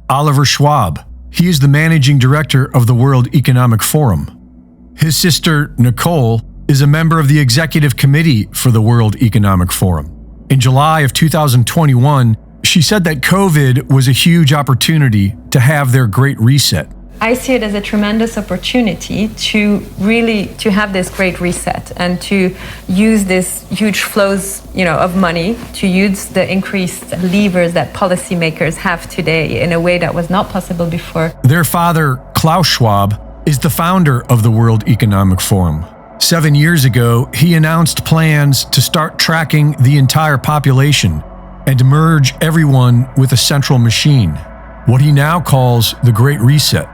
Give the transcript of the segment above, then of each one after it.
Oliver Schwab. He is the managing director of the World Economic Forum. His sister, Nicole, is a member of the executive committee for the World Economic Forum. In July of 2021, she said that COVID was a huge opportunity to have their Great Reset. I see it as a tremendous opportunity to have this great reset and to use this huge flows, of money, to use the increased levers that policymakers have today in a way that was not possible before. Their father, Klaus Schwab, is the founder of the World Economic Forum. 7 years ago, he announced plans to start tracking the entire population and merge everyone with a central machine, what he now calls the Great Reset.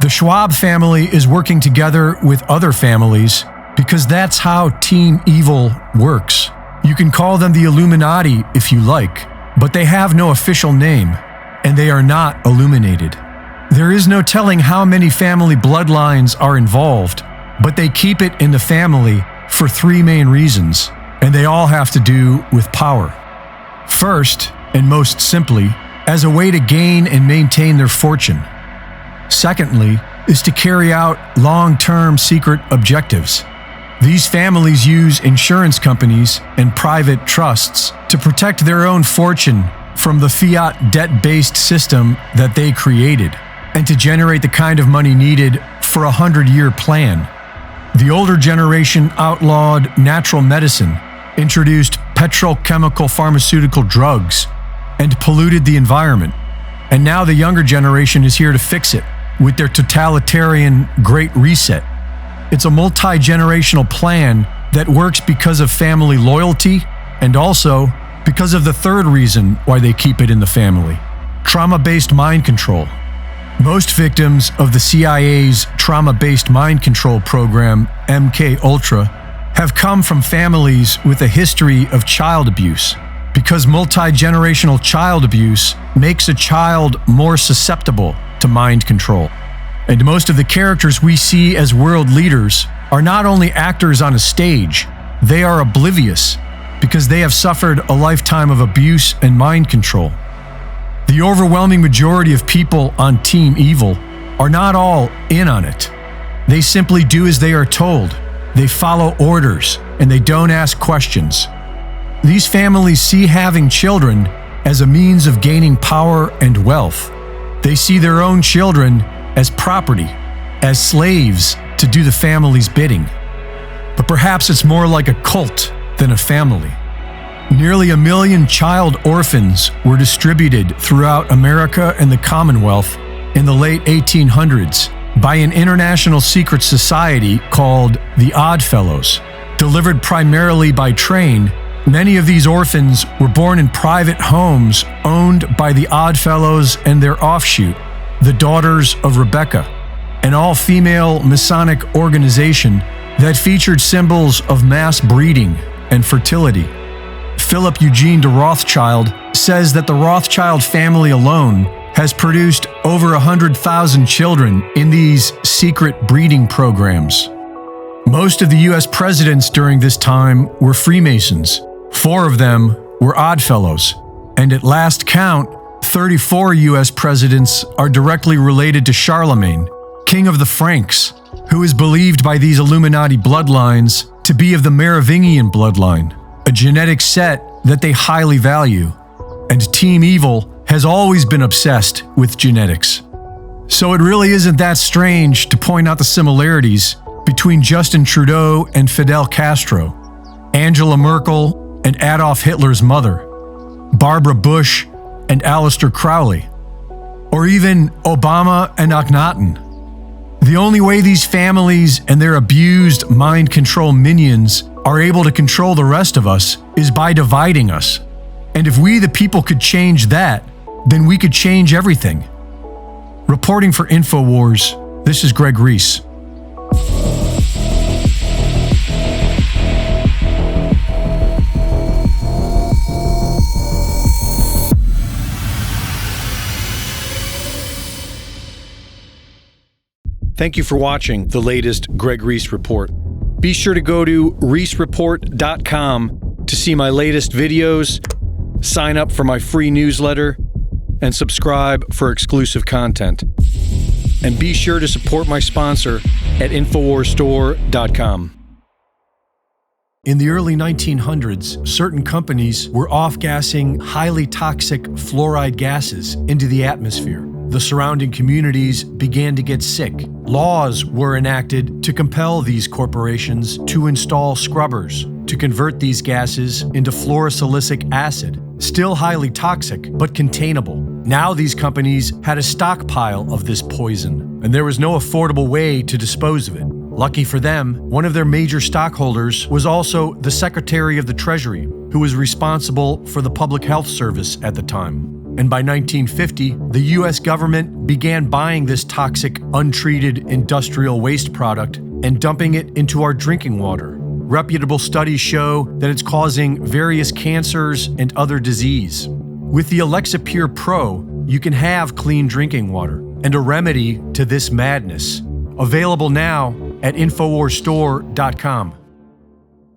The Schwab family is working together with other families because that's how Team Evil works. You can call them the Illuminati if you like, but they have no official name, and they are not illuminated. There is no telling how many family bloodlines are involved, but they keep it in the family for 3 main reasons, and they all have to do with power. First, and most simply, as a way to gain and maintain their fortune. Secondly, is to carry out long-term secret objectives. These families use insurance companies and private trusts to protect their own fortune from the fiat debt-based system that they created, and to generate the kind of money needed for a 100-year plan. The older generation outlawed natural medicine, introduced petrochemical pharmaceutical drugs, and polluted the environment. And now the younger generation is here to fix it with their totalitarian Great Reset. It's a multi-generational plan that works because of family loyalty and also because of the third reason why they keep it in the family: trauma-based mind control. Most victims of the CIA's trauma-based mind control program, MK-Ultra, have come from families with a history of child abuse, because multi-generational child abuse makes a child more susceptible to mind control. And most of the characters we see as world leaders are not only actors on a stage, they are oblivious because they have suffered a lifetime of abuse and mind control. The overwhelming majority of people on Team Evil are not all in on it. They simply do as they are told. They follow orders and they don't ask questions. These families see having children as a means of gaining power and wealth. They see their own children as property, as slaves to do the family's bidding. But perhaps it's more like a cult than a family. Nearly 1 million child orphans were distributed throughout America and the Commonwealth in the late 1800s by an international secret society called the Odd Fellows. Delivered primarily by train, many of these orphans were born in private homes owned by the Odd Fellows and their offshoot, the Daughters of Rebecca, an all-female Masonic organization that featured symbols of mass breeding and fertility. Philip Eugene de Rothschild says that the Rothschild family alone has produced over 100,000 children in these secret breeding programs. Most of the U.S. presidents during this time were Freemasons. 4 of them were Oddfellows, and at last count, 34 U.S. presidents are directly related to Charlemagne, king of the Franks, who is believed by these Illuminati bloodlines to be of the Merovingian bloodline, a genetic set that they highly value. And Team Evil has always been obsessed with genetics. So it really isn't that strange to point out the similarities between Justin Trudeau and Fidel Castro, Angela Merkel and Adolf Hitler's mother, Barbara Bush and Aleister Crowley, or even Obama and Akhenaten. The only way these families and their abused mind control minions are able to control the rest of us is by dividing us. And if we, the people, could change that, then we could change everything. Reporting for InfoWars, this is Greg Reese. Thank you for watching the latest Greg Reese Report. Be sure to go to reesereport.com to see my latest videos, sign up for my free newsletter, and subscribe for exclusive content. And be sure to support my sponsor at InfoWarsStore.com. In the early 1900s, certain companies were off-gassing highly toxic fluoride gases into the atmosphere. The surrounding communities began to get sick. Laws were enacted to compel these corporations to install scrubbers to convert these gases into fluorosilicic acid, still highly toxic but containable. Now these companies had a stockpile of this poison, and there was no affordable way to dispose of it. Lucky for them, one of their major stockholders was also the Secretary of the Treasury, who was responsible for the Public Health Service at the time. And by 1950, the US government began buying this toxic, untreated industrial waste product and dumping it into our drinking water. Reputable studies show that it's causing various cancers and other disease. With the Alexa Pure Pro, you can have clean drinking water and a remedy to this madness. Available now at InfoWarsStore.com.